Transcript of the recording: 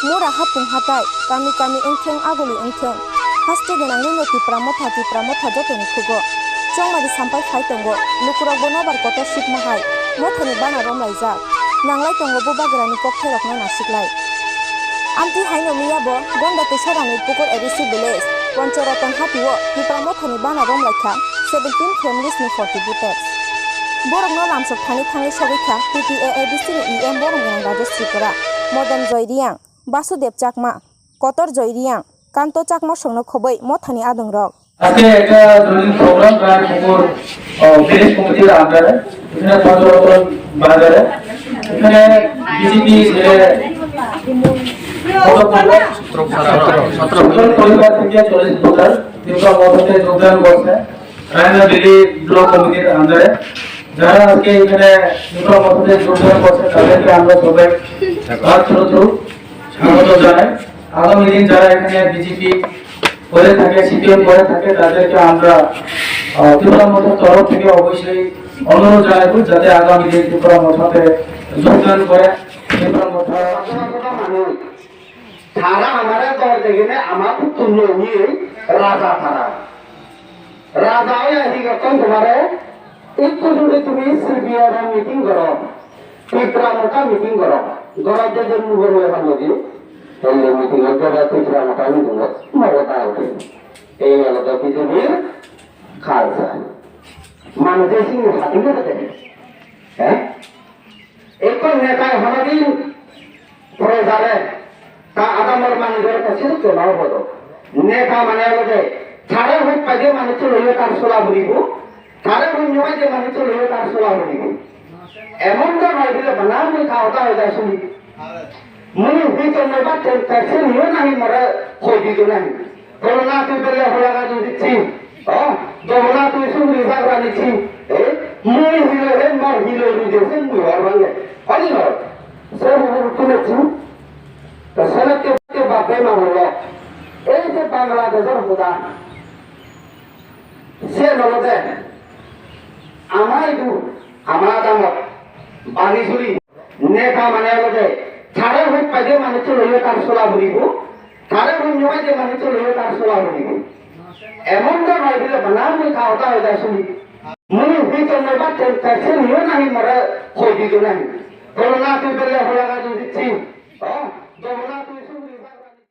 mura hapung hatai kami kami engkeng aguli engkeng haste denang nino tipra joto ni kugo chong mari sampai fai tongo lukurok bonobar koto shik mahai mothani bana rom laijak nanglai tongo bo bagrani kokterok no nasiklai amti haino miyabo gonda tesorani pukur erisi village Ponchoroton hatiwo tipra mothani bana rom laikha 17 families ni 40 voters borok no lamsok thani sogikha PTA ABC ni EM borok yang Rajeshri Pora Modan Joyriang Basudeb Chakma Kotor Joyriang Kanto Chakma songno khoboi mothani adong rok আজকে একটা দৈনিক programme প্রায় পুকুর village কমিটির আন্ডারে এখানে পঞ্চরতন বাজারে এখানে বিজেপি যে পরিবার থেকে 40 ভোটার ত্রিপুরা মধ্যে যোগদান করছে রায়না দিল্লি ব্লক কমিটির আন্ডারে যারা আজকে এখানে ত্রিপুরা মধ্যে যোগদান করছে তাদেরকে আমরা সবাই স্বাগত জানাই আগামী দিন যারা এখানে বিজেপি করে থাকে সিপিএম করে থাকে তাদেরকে আমরা ত্রিপুরা মঠের তরফ থেকে অবশ্যই অনুরোধ জানাবো যাতে আগামী দিন ত্রিপুরা মঠে যোগদান করে ত্রিপুরা মঠ তারা আমারে দর দেখে আমার তুল্য নিয়ে রাজা তারা রাজা এখন তোমারে একটু দূরে তুমি সিবিআর মিটিং করো ত্রিপুরা মঠা মিটিং করো গরাজ্যের জন্য হয়ে ভালো দিয়ে এই মিটিং করে ত্রিপুরা মঠা মিটিং মরতা ওঠে এই হলো তো বিজেপির খালসা মানুষের সিং হাতি করতে হ্যাঁ এখন নেতায় হনদিন পরে যাবে তা আদামর মানুষের কাছে চলাও হতো নেতা মানে হলো ছাড়ে হোক পাইলে মানুষ চলে তার সোলা ভরিব ছাড়ে হোক নয় যে মানুষ চলে তার সোলা ভরিব এমন তো নয় দিলে বানাম খাওয়াটা হয়ে যায় শুনি মনে হুই তো নেবা ট্যাক্সি নিও নাহি মরে হয়ে দিত নাহি করোনা তুই পেলে হলাগা দিচ্ছি যমুনা তুই সুন্দর হিসাব রাখছি মুই হইল হে মর হইল দিয়েছে মুই হর ভাঙে হলি নয় সে তুলেছি তো সেনাকে বাপে মানল এই যে বাংলাদেশের হুদা সে নলদে আমার আমার দামত বাণীশুরি নেতা মানে হলদে ছাড়ে হোক পাইলে মানুষ চলে তার সোলা ভরিব ছাড়ে হোক নয় যে মানুষ চলে তার সোলা ভরিব এমন তো নয় দিলে বানাম খাওয়াটা হয়ে যায় শুনি মনে হুই তো নেবা ট্যাক্সি নিও নাহি মরে হয়ে দিত নাহি করোনা তুই পেলে হলাগা দিচ্ছি যমুনা তুই